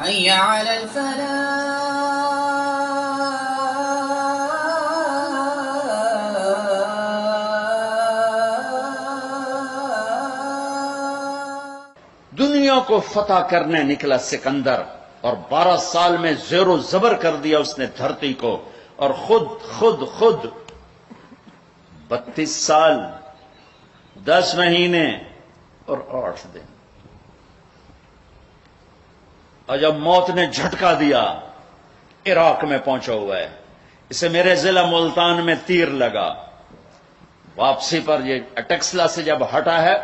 حي على الفلاح. دنیا کو فتح کرنے نکلا سکندر، اور 12 سال میں زیر و زبر کر دیا اس نے دھرتی کو، اور خود 32 سال 10 مہینے اور 8 دن. اور جب موت نے جھٹکا دیا، عراق میں پہنچا ہوا ہے، اسے میرے ضلع ملتان میں تیر لگا. واپسی پر یہ اٹیکسلا سے جب ہٹا ہے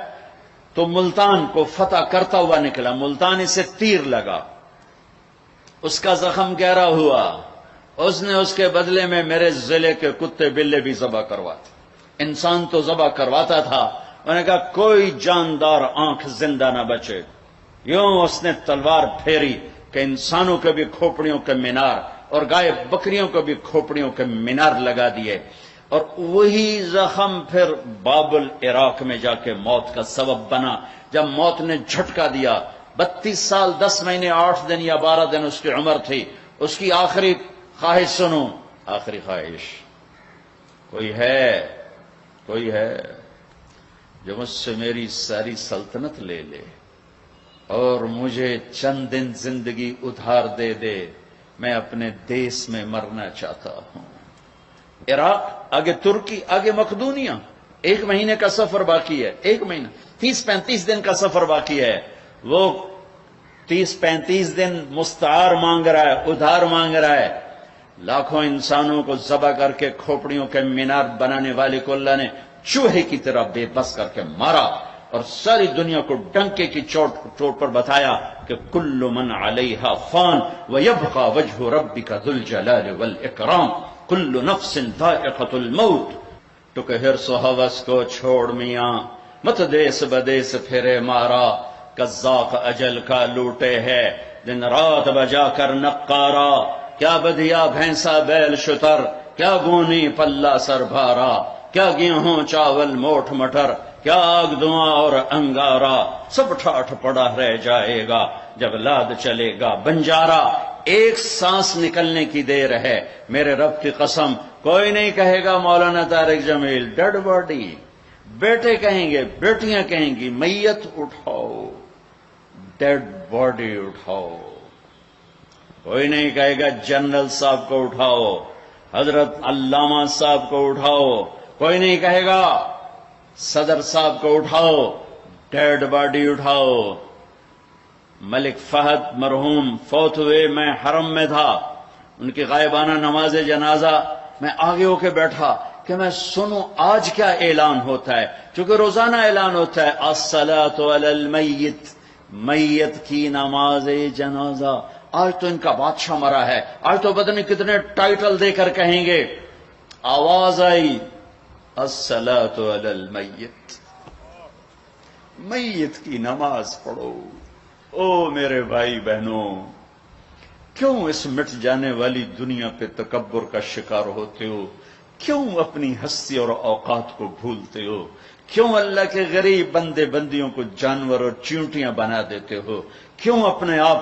تو ملتان کو فتح کرتا ہوا نکلا. ملتان اسے تیر لگا، اس کا زخم گہرا ہوا. اس نے اس کے بدلے میں میرے ضلع کے کتے بلے بھی ذبح کرواتے. انسان تو ذبح کرواتا تھا. انہوں نے کہا کوئی جاندار آنکھ زندہ نہ بچے. یوں اس نے تلوار پھیری کہ انسانوں کے بھی کھوپڑیوں کے مینار اور گائے بکریوں کو بھی کھوپڑیوں کے مینار لگا دیے. اور وہی زخم پھر بابل عراق میں جا کے موت کا سبب بنا. جب موت نے جھٹکا دیا، 32 سال 10 مہینے 8 دن یا 12 دن اس کی عمر تھی. اس کی آخری خواہش سنو، آخری خواہش، کوئی ہے جو مجھ سے میری ساری سلطنت لے لے اور مجھے چند دن زندگی ادھار دے دے. میں اپنے دیس میں مرنا چاہتا ہوں. عراق، آگے ترکی، آگے مقدونیہ. 1 مہینے کا سفر باقی ہے. 1 مہینہ 30-35 دن کا سفر باقی ہے. وہ 30-35 دن مستعار مانگ رہا ہے، ادھار مانگ رہا ہے. لاکھوں انسانوں کو ذبح کر کے کھوپڑیوں کے مینار بنانے والے کو اللہ نے چوہے کی طرح بے بس کر کے مارا، اور ساری دنیا کو ڈنکے کی چوٹ پر بتایا کہ کل من علیہا فان ویبقى وجہ ربک ذو الجلال والاکرام کل نفس ذائقۃ الموت. تو کہ حرص و ہوس کو چھوڑ میاں، مت دیس بدیس پھرے مارا. قزاق اجل کا لوٹے ہے دن رات بجا کر نقارا. کیا بدھیا بھینسا بیل شتر، کیا گونی پلہ سر بھارا. کیا گیہوں چاول موٹھ مٹر، کیا آگ دھواں اور انگارا. سب ٹھاٹھ پڑا رہ جائے گا جب لاد چلے گا بنجارا. ایک سانس نکلنے کی دیر ہے، میرے رب کی قسم کوئی نہیں کہے گا مولانا طارق جمیل ڈیڈ باڈی. بیٹے کہیں گے، بیٹیاں کہیں گی میت اٹھاؤ، ڈیڈ باڈی اٹھاؤ. کوئی نہیں کہے گا جنرل صاحب کو اٹھاؤ، حضرت علامہ صاحب کو اٹھاؤ. کوئی نہیں کہے گا صدر صاحب کو اٹھاؤ، ڈیڈ باڈی اٹھاؤ. ملک فہد مرحوم فوت ہوئے، میں حرم میں تھا، ان کی غائبانہ نماز جنازہ میں آگے ہو کے بیٹھا کہ میں سنوں آج کیا اعلان ہوتا ہے. چونکہ روزانہ اعلان ہوتا ہے الصلاۃ علی المیت، میت کی نماز جنازہ. آج تو ان کا بادشاہ مرا ہے، آج تو پتہ نہیں کتنے ٹائٹل دے کر کہیں گے. آواز آئی الصلاۃ علی المیت، میت کی نماز پڑھو. او میرے بھائی بہنوں، کیوں اس مٹ جانے والی دنیا پہ تکبر کا شکار ہوتے ہو؟ کیوں اپنی ہستی اور اوقات کو بھولتے ہو؟ کیوں اللہ کے غریب بندے بندیوں کو جانور اور چیونٹیاں بنا دیتے ہو؟ کیوں اپنے آپ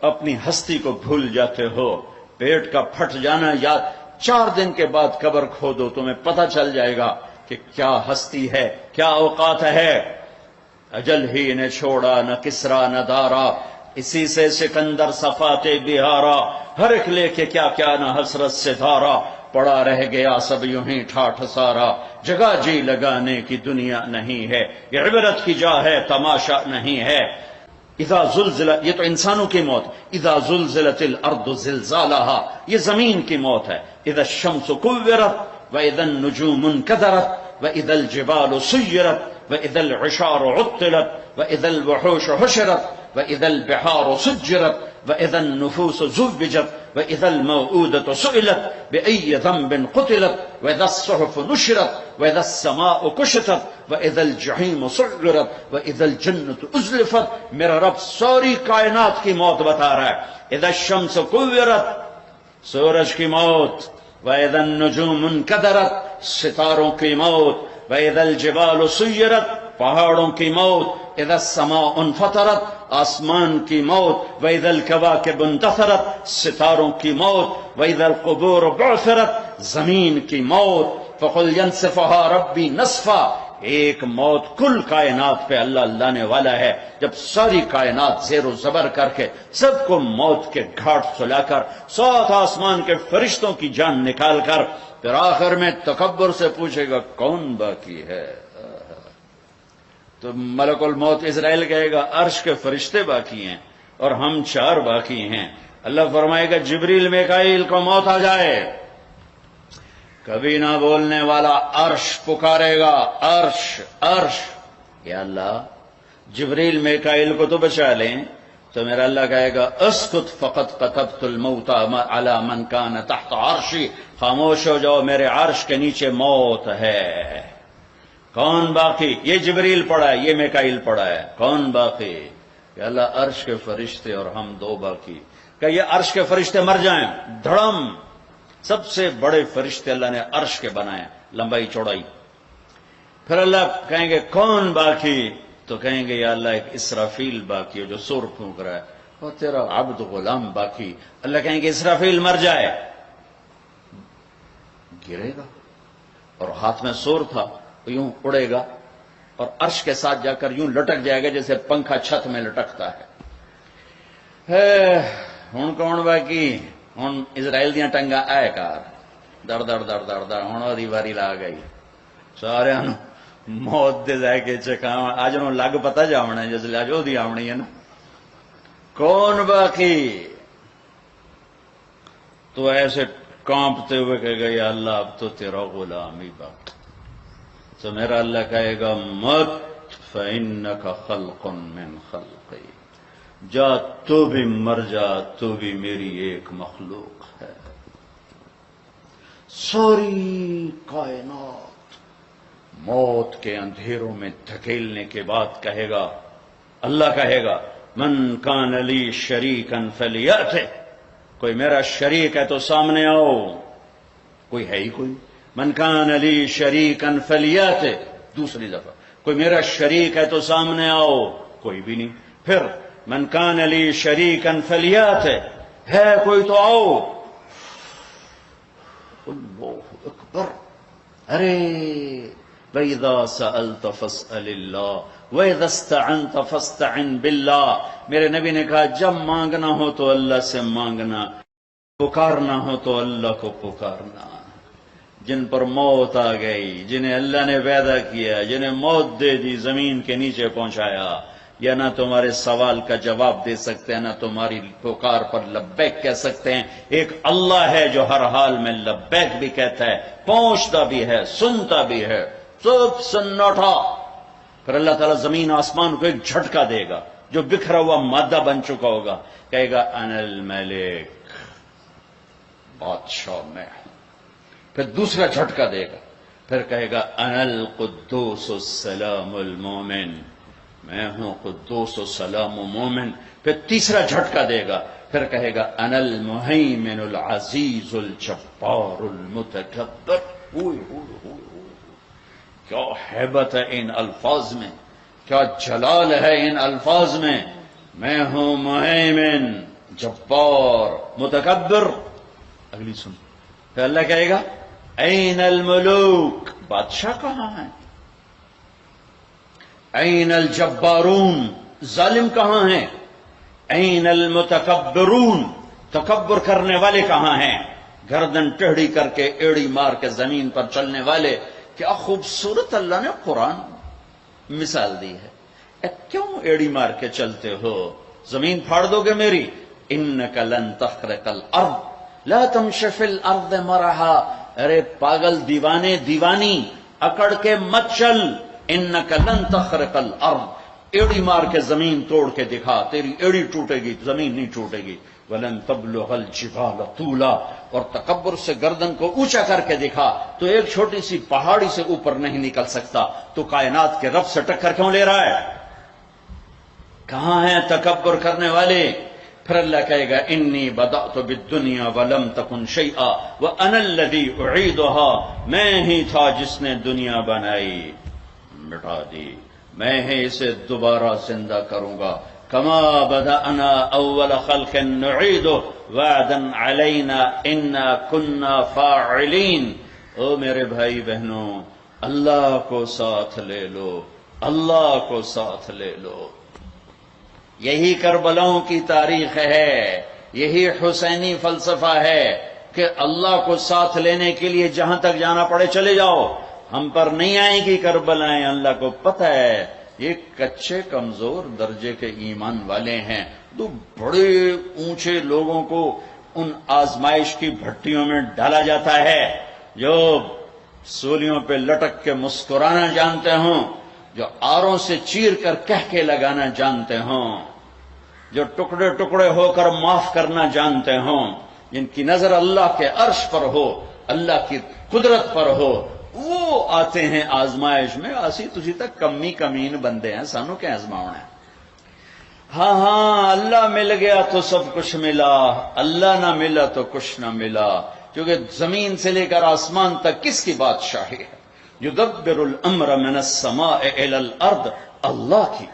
اپنی ہستی کو بھول جاتے ہو؟ پیٹ کا پھٹ جانا یا 4 دن کے بعد قبر کھودو، تمہیں پتہ چل جائے گا کہ کیا ہستی ہے، کیا اوقات ہے. اجل ہی نے چھوڑا نہ کسرا نہ دارا، اسی سے سکندر صفات بہارا. ہر ایک لے کے کیا کیا نہ حسرت سے دھارا، پڑا رہ گیا سب یوں ہی ٹھاٹھ سارا. جگہ جی لگانے کی دنیا نہیں ہے، یہ عبرت کی جا ہے تماشا نہیں ہے. اذا زلزلت، یہ تو انسانوں کی موت. اذا زلزلت الارض زلزالها، یہ زمین کی موت ہے. اذا الشمس كورت واذا النجوم انكدرت واذا الجبال سيرت واذا العشار عطلت واذا الوحوش حشرت واذا البحار سجرت واذا النفوس زوجت واذا الموءودة سئلت باي ذنب قتلت واذا الصحف نشرت واذا السماء كشطت واذا الجحيم سعرت واذا الجنة ازلفت. میرا رب ساری کائنات کی موت بتا رہا ہے. اذا الشمس كورت، سورج کی موت. وَإِذَا النُّجُومُ انْكَدَرَتْ، ستاروں کی موت. وَإِذَا الْجِبَالُ سُيِّرَتْ، پہاڑوں کی موت، اذا السماء انفطرت آسمان کی موت، واذا الکواکب انتثرت ستاروں کی موت، واذا القبور بعثرت زمین کی موت، فقل ينسفها ربی نصفا، ایک موت کل کائنات پہ اللہ لانے والا ہے، جب ساری کائنات زیر و زبر کر کے سب کو موت کے گھاٹ سلا کر 7 آسمان کے فرشتوں کی جان نکال کر پھر آخر میں تکبر سے پوچھے گا کون باقی ہے؟ تو ملک الموت اسرائیل کہے گا عرش کے فرشتے باقی ہیں اور ہم 4 باقی ہیں۔ اللہ فرمائے گا جبریل میکائیل کو موت آ جائے، کبھی نہ بولنے والا عرش پکارے گا، عرش عرش، یا اللہ جبریل میکائیل کو تو بچا لیں، تو میرا اللہ کہے گا اسکت فقط كتبت الموت على من كان تحت عرشی، خاموش ہو جاؤ میرے عرش کے نیچے موت ہے۔ کون باقی؟ یہ جبریل پڑا ہے، یہ میکائیل پڑا ہے، کون باقی؟ کہ اللہ عرش کے فرشتے اور ہم 2 باقی۔ کہ یہ عرش کے فرشتے مر جائیں، دھڑم سب سے بڑے فرشتے اللہ نے عرش کے بنائے، لمبائی چوڑائی۔ پھر اللہ کہیں گے کون باقی؟ تو کہیں گے یا اللہ ایک اسرافیل باقی ہے جو سور پھونک رہا ہے، اور تیرا عبد غلام باقی۔ اللہ کہیں گے اسرافیل مر جائے، گرے گا اور ہاتھ میں سور تھا، یوں اڑے گا اور عرش کے ساتھ جا کر یوں لٹک جائے گا جیسے پنکھا چھت میں لٹکتا ہے۔ ہن کون باقی؟ ہن اسرائیل دیاں ٹنگاں آئے کار دڑ دڑ دڑ دڑ دڑ، ہن وہی واری لا گئی، سارے موت دے ذائقے چکھاواں، اج نوں لگ پتہ جاونا جس لے اج اودی آونی ہے نا، کون باقی؟ تو ایسے کانپتے ہوئے کہے گا یا اللہ اب تو تیرا غلام ہی باقی۔ تو میرا اللہ کہے گا مت فإنک خلق من خلقی، جا تو بھی مر جا، تو بھی میری ایک مخلوق ہے۔ ساری کائنات موت کے اندھیروں میں دھکیلنے کے بعد کہے گا، اللہ کہے گا من کان لی شریکا فلیأتہ، کوئی میرا شریک ہے تو سامنے آؤ، کوئی ہے ہی کوئی، من کان لی شریکا فلیأتہ، دوسری دفعہ کوئی میرا شریک ہے تو سامنے آؤ، کوئی بھی نہیں، پھر من کان لی شریکا فلیأتہ، ہے کوئی تو آؤ، اللہ اکبر، ارے وَإِذَا سَأَلْتَ فَاسْأَلِ اللَّهِ وَإِذَا اسْتَعَنْتَ فَاسْتَعِنْ بِاللَّهِ۔ میرے نبی نے کہا جب مانگنا ہو تو اللہ سے مانگنا، پکارنا ہو تو اللہ کو پکارنا۔ جن پر موت آ گئی، جنہیں اللہ نے پیدا کیا، جنہیں موت دے دی، زمین کے نیچے پہنچایا، یا نہ تمہارے سوال کا جواب دے سکتے ہیں، نہ تمہاری پکار پر لبیک کہہ سکتے ہیں، ایک اللہ ہے جو ہر حال میں لبیک بھی کہتا ہے، پہنچتا بھی ہے، سنتا بھی ہے، سب سناٹا۔ پھر اللہ تعالیٰ زمین آسمان کو ایک جھٹکا دے گا جو بکھرا ہوا مادہ بن چکا ہوگا، کہے گا انا الملک، بادشاہ میں ہوں۔ پھر دوسرا جھٹکا دے گا، پھر کہے گا انا القدوس السلام المومن، میں ہوں قدوس و سلام و مومن۔ پھر تیسرا جھٹکا دے گا، پھر کہے گا انا المہیمن العزیز الجبار المتکبر۔ کیا ہیبت ہے ان الفاظ میں، کیا جلال ہے ان الفاظ میں، میں ہوں مہیمن، جبار، متکبر۔ اگلی سن، پھر اللہ کہے گا این الملوک، بادشاہ کہاں ہیں؟ این الجبارون، ظالم کہاں ہیں؟ این المتکبرون، تکبر کرنے والے کہاں ہیں؟ گردن ٹیڑھی کر کے ایڑی مار کے زمین پر چلنے والے۔ کیا خوبصورت اللہ نے قرآن مثال دی ہے، کیوں ایڑی مار کے چلتے ہو؟ زمین پھاڑ دو گے میری؟ انک لن تخرق الارض لا تمشی فی الارض مرحا، ارے پاگل دیوانے دیوانی اکڑ کے مت چل، انک لن تخرق الارض، ایڑی مار کے زمین توڑ کے دکھا، تیری ایڑی ٹوٹے گی زمین نہیں ٹوٹے گی۔ ولن تبلغ الجبال طولا، اور تکبر سے گردن کو اونچا کر کے دکھا تو ایک چھوٹی سی پہاڑی سے اوپر نہیں نکل سکتا، تو کائنات کے رب سے ٹکر کیوں لے رہا ہے؟ کہاں ہیں تکبر کرنے والے؟ پھر اللہ کہے گا انی بدأت بالدنیا ولم تکن شیئا وانا الذی اعیدها، میں ہی تھا جس نے دنیا بنائی، مٹا دی، میں ہی اسے دوبارہ زندہ کروں گا. کما بدأنا اول خلق نعیدہ وعدا علینا انا کنا فاعلین. او میرے بھائی بہنوں، اللہ کو ساتھ لے لو، اللہ کو ساتھ لے لو. یہی کربلاؤں کی تاریخ ہے، یہی حسینی فلسفہ ہے کہ اللہ کو ساتھ لینے کے لیے جہاں تک جانا پڑے چلے جاؤ. ہم پر نہیں آئیں گی کربلائیں، اللہ کو پتہ ہے یہ کچے کمزور درجے کے ایمان والے ہیں. تو بڑے اونچے لوگوں کو ان آزمائش کی بھٹیوں میں ڈالا جاتا ہے جو سولیوں پہ لٹک کے مسکرانا جانتے ہوں، جو آروں سے چیر کر کہہ کے لگانا جانتے ہوں، جو ٹکڑے ٹکڑے ہو کر معاف کرنا جانتے ہوں، جن کی نظر اللہ کے عرش پر ہو، اللہ کی قدرت پر ہو، وہ آتے ہیں آزمائش میں. اسی تجھی تک کمی کمین بندے ہیں، سانو کیا آزماؤنا ہے. ہاں اللہ مل گیا تو سب کچھ ملا، اللہ نہ ملا تو کچھ نہ ملا. کیونکہ زمین سے لے کر آسمان تک کس کی بادشاہی ہے؟ یدبر الامر من السماء الى الارض، اللہ کی.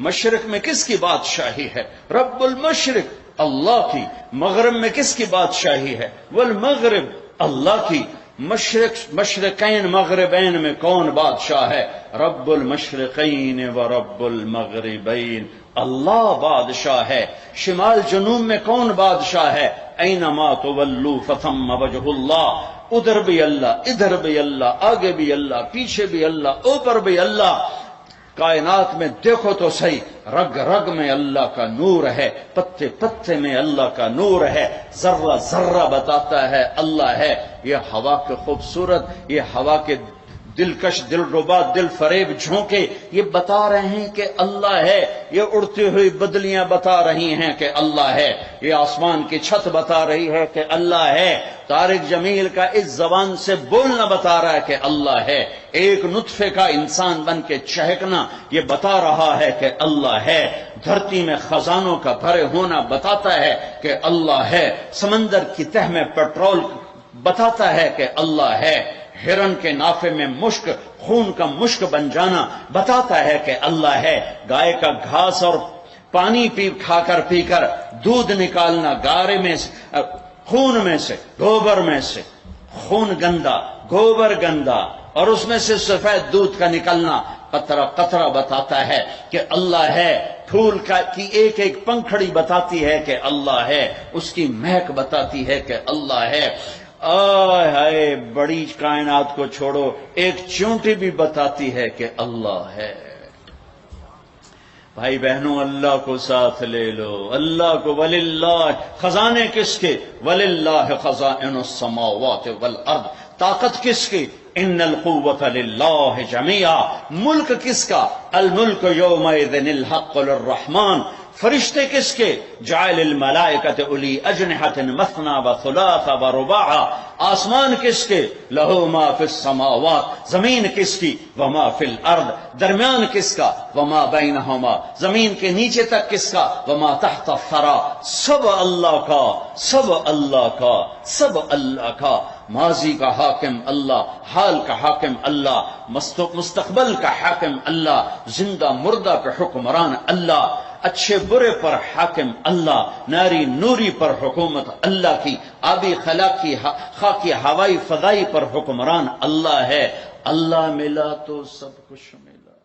مشرق میں کس کی بادشاہی ہے؟ رب المشرق، اللہ کی. مغرب میں کس کی بادشاہی ہے؟ والمغرب، اللہ کی. مشرقین مغربین میں کون بادشاہ ہے؟ رب المشرقین و رب المغربین، اللہ بادشاہ ہے. شمال جنوب میں کون بادشاہ ہے؟ اینما تولوا فثم وجہ اللہ، ادھر بھی اللہ، ادھر بھی اللہ، آگے بھی اللہ، پیچھے بھی اللہ، اوپر بھی اللہ. کائنات میں دیکھو تو صحیح، رگ رگ میں اللہ کا نور ہے، پتے پتے میں اللہ کا نور ہے، ذرہ ذرہ بتاتا ہے اللہ ہے. یہ ہوا کے خوبصورت، یہ ہوا کے دلکش، دل ربا، دل فریب جھونکے یہ بتا رہے ہیں کہ اللہ ہے. یہ اڑتی ہوئی بدلیاں بتا رہی ہیں کہ اللہ ہے. یہ آسمان کی چھت بتا رہی ہے کہ اللہ ہے. طارق جمیل کا اس زبان سے بولنا بتا رہا ہے کہ اللہ ہے. ایک نطفے کا انسان بن کے چہکنا یہ بتا رہا ہے کہ اللہ ہے. دھرتی میں خزانوں کا بھرے ہونا بتاتا ہے کہ اللہ ہے. سمندر کی تہ میں پیٹرول بتاتا ہے کہ اللہ ہے. ہرن کے نافے میں مشک، خون کا مشک بن جانا بتاتا ہے کہ اللہ ہے. گائے کا گھاس اور پانی کھا کر دودھ نکالنا گارے میں سے، خون میں سے، گوبر میں سے، خون گندا، گوبر گندا، اور اس میں سے سفید دودھ کا نکلنا قطرہ قطرہ بتاتا ہے کہ اللہ ہے. پھول کی ایک ایک پنکھڑی بتاتی ہے کہ اللہ ہے. اس کی مہک بتاتی ہے کہ اللہ ہے. آئے ہائے، بڑی کائنات کو چھوڑو، ایک چونٹی بھی بتاتی ہے کہ اللہ ہے. بھائی بہنوں، اللہ کو ساتھ لے لو، اللہ کو. وللہ، خزانے کس کے؟ وللہ خزائن السماوات والارض. طاقت کس کی؟ ان القوت للہ جمیعا. ملک کس کا؟ الملک یومئذ الحق للرحمن. فرشتے کس کے؟ جعل الملائکۃ اولی اجنحۃ مثنی وثلاث ورباع. آسمان کس کے؟ لہو ما فی السماوات. زمین کس کی؟ وما فی الارض. درمیان کس کا؟ وما بینہما. زمین کے نیچے تک کس کا؟ وما تحت الثری. سب اللہ کا، سب اللہ کا، سب اللہ کا. ماضی کا حاکم اللہ، حال کا حاکم اللہ، مستقبل کا حاکم اللہ، زندہ مردہ پہ حکمران اللہ، اچھے برے پر حاکم اللہ، ناری نوری پر حکومت اللہ کی، آبی خاکی ہوائی فضائی پر حکمران اللہ ہے. اللہ ملا تو سب کچھ ملا.